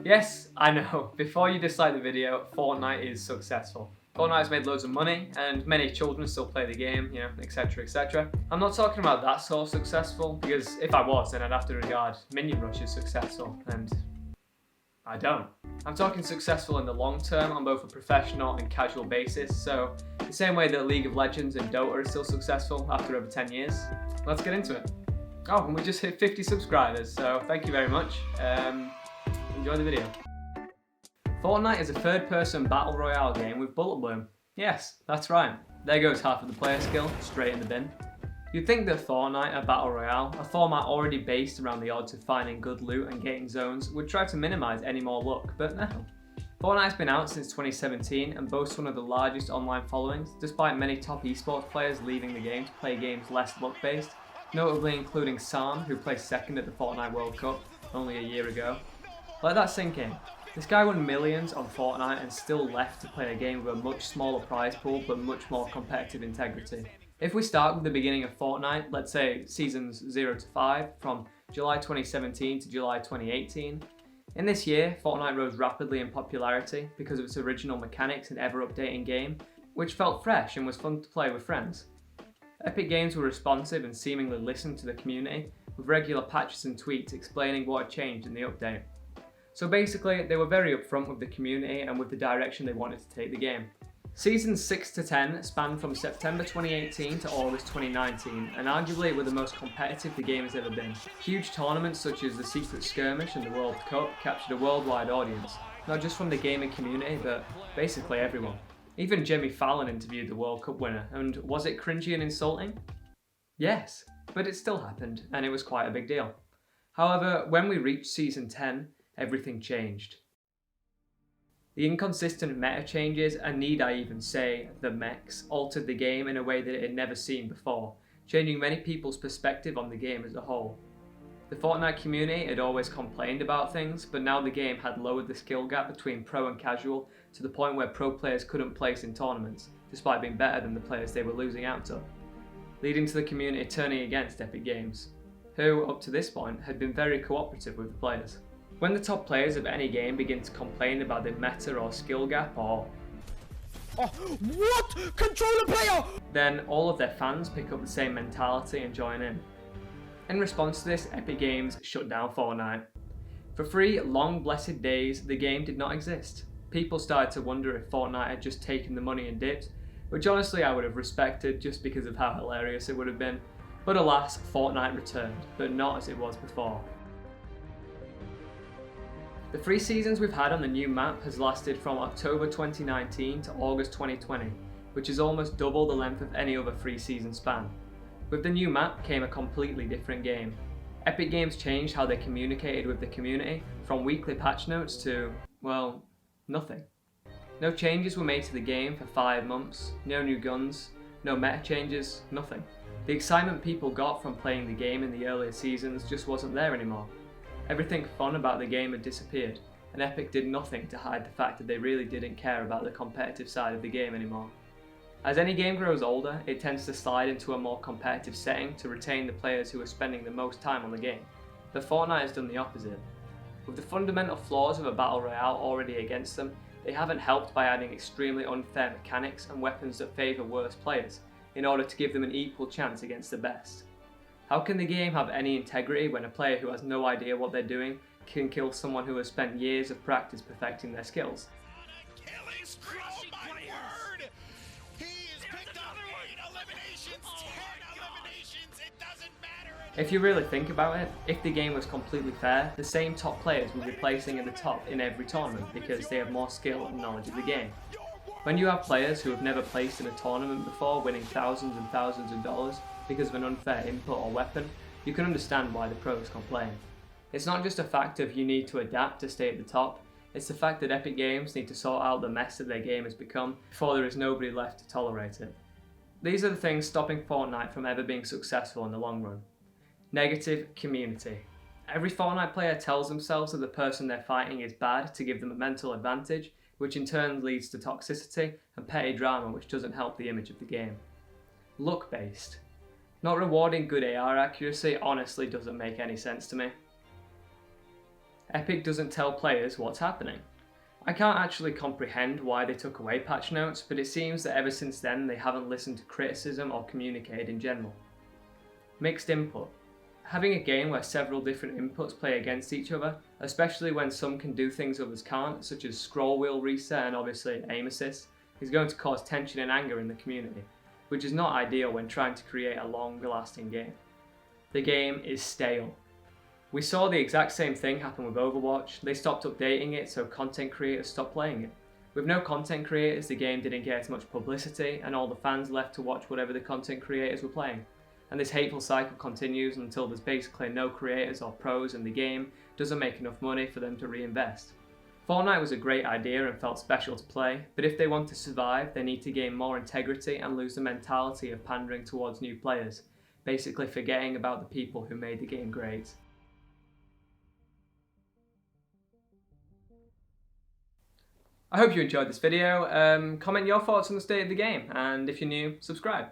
Yes, I know, before you dislike the video, Fortnite is successful. Fortnite has made loads of money, and many children still play the game, etc, etc. I'm not talking about that sort of successful, because if I was, then I'd have to regard Minion Rush as successful, and I don't. I'm talking successful in the long term on both a professional and casual basis, so the same way that League of Legends and Dota are still successful after over 10 years. Let's get into it. Oh, and we just hit 50 subscribers, so thank you very much. Enjoy the video. Fortnite is a third-person battle royale game with bullet bloom. Yes, that's right. There goes half of the player skill, straight in the bin. You'd think that Fortnite, a battle royale, a format already based around the odds of finding good loot and getting zones, would try to minimise any more luck, but no. Fortnite's been out since 2017 and boasts one of the largest online followings, despite many top esports players leaving the game to play games less luck-based, notably including Sam, who placed second at the Fortnite World Cup only a year ago. Let that sink in. This guy won millions on Fortnite and still left to play a game with a much smaller prize pool but much more competitive integrity. If we start with the beginning of Fortnite, let's say seasons 0 to 5, from July 2017 to July 2018, in this year, Fortnite rose rapidly in popularity because of its original mechanics and ever-updating game, which felt fresh and was fun to play with friends. Epic Games were responsive and seemingly listened to the community, with regular patches and tweets explaining what had changed in the update. So basically, they were very upfront with the community and with the direction they wanted to take the game. Seasons 6 to 10 spanned from September 2018 to August 2019, and arguably were the most competitive the game has ever been. Huge tournaments such as the Secret Skirmish and the World Cup captured a worldwide audience, not just from the gaming community, but basically everyone. Even Jimmy Fallon interviewed the World Cup winner, and was it cringy and insulting? Yes, but it still happened, and it was quite a big deal. However, when we reached Season 10, everything changed. The inconsistent meta changes, and need I even say, the mechs, altered the game in a way that it had never seen before, changing many people's perspective on the game as a whole. The Fortnite community had always complained about things, but now the game had lowered the skill gap between pro and casual to the point where pro players couldn't place in tournaments, despite being better than the players they were losing out to, leading to the community turning against Epic Games, who, up to this point, had been very cooperative with the players. When the top players of any game begin to complain about the meta or skill gap or what? Controller player! Then all of their fans pick up the same mentality and join in. In response to this, Epic Games shut down Fortnite. For 3 long blessed days, the game did not exist. People started to wonder if Fortnite had just taken the money and dipped, which honestly I would have respected just because of how hilarious it would have been. But alas, Fortnite returned, but not as it was before. The 3 seasons we've had on the new map has lasted from October 2019 to August 2020, which is almost double the length of any other 3-season span. With the new map came a completely different game. Epic Games changed how they communicated with the community, from weekly patch notes to, well, nothing. No changes were made to the game for 5 months, no new guns, no meta changes, nothing. The excitement people got from playing the game in the earlier seasons just wasn't there anymore. Everything fun about the game had disappeared, and Epic did nothing to hide the fact that they really didn't care about the competitive side of the game anymore. As any game grows older, it tends to slide into a more competitive setting to retain the players who are spending the most time on the game, but Fortnite has done the opposite. With the fundamental flaws of a battle royale already against them, they haven't helped by adding extremely unfair mechanics and weapons that favour worse players, in order to give them an equal chance against the best. How can the game have any integrity when a player who has no idea what they're doing can kill someone who has spent years of practice perfecting their skills? If you really think about it, if the game was completely fair, the same top players would be placing at the top in every tournament because they have more skill and knowledge of the game. When you have players who have never placed in a tournament before winning thousands and thousands of dollars because of an unfair input or weapon, you can understand why the pros complain. It's not just a fact of you need to adapt to stay at the top, it's the fact that Epic Games need to sort out the mess that their game has become before there is nobody left to tolerate it. These are the things stopping Fortnite from ever being successful in the long run. Negative community. Every Fortnite player tells themselves that the person they're fighting is bad to give them a mental advantage, which in turn leads to toxicity and petty drama which doesn't help the image of the game. Luck-based. Not rewarding good AR accuracy honestly doesn't make any sense to me. Epic doesn't tell players what's happening. I can't actually comprehend why they took away patch notes, but it seems that ever since then they haven't listened to criticism or communicated in general. Mixed input. Having a game where several different inputs play against each other, especially when some can do things others can't, such as scroll wheel reset and obviously aim assist, is going to cause tension and anger in the community, which is not ideal when trying to create a long-lasting game. The game is stale. We saw the exact same thing happen with Overwatch. They stopped updating it so content creators stopped playing it. With no content creators, the game didn't get as much publicity and all the fans left to watch whatever the content creators were playing. And this hateful cycle continues until there's basically no creators or pros and the game doesn't make enough money for them to reinvest. Fortnite was a great idea and felt special to play, but if they want to survive, they need to gain more integrity and lose the mentality of pandering towards new players, basically forgetting about the people who made the game great. I hope you enjoyed this video. Comment your thoughts on the state of the game, and if you're new, subscribe.